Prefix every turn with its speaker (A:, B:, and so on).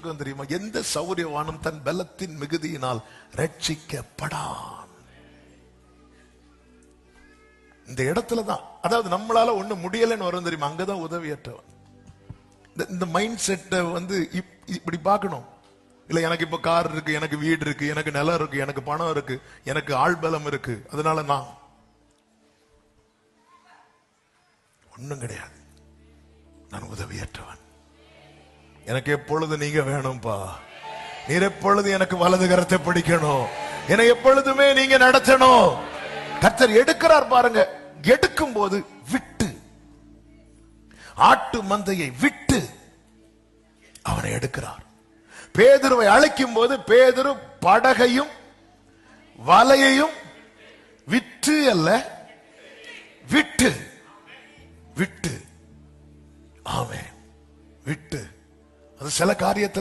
A: போட்டிருக்கோம் தெரியுமா? எந்த சௌரியவானும் தன் பலத்தின் மிகுதியினால் ரட்சிக்கப்படான். இந்த இடத்துலதான், அதாவது நம்மளால ஒண்ணு முடியலன்னு வரும் தெரியுமா, அங்கதான் உதவியற்றவன். இந்த மைண்ட் செட்டை இப்படி பார்க்கணும். இல்ல எனக்கு இப்ப கார் இருக்கு, எனக்கு வீடு இருக்கு, எனக்கு நிலம் இருக்கு, எனக்கு பணம் இருக்கு, எனக்கு ஆள்பலம் இருக்கு, அதனால நான் ஒண்ணும் கிடையாது, நான் உதவியற்றவன். எனக்கு எப்பொழுது நீங்க வேணும்பா, நீர் எப்பொழுது எனக்கு வலது கரத்தை பிடிக்கணும், என்னை எப்பொழுதுமே நீங்க நடத்தணும். கர்த்தர் எடுக்கிறார் பாருங்க. எடுக்கும் போது விட்டு, ஆட்டு மந்தையை விட்டு அவனை எடுக்கிறார். பேதுருவை அழைக்கும் போது பேதுரு படகையும் வலையையும் விட்டு அல்ல, விட்டு விட்டு. ஆமென். விட்டு. அது சில காரியத்தில்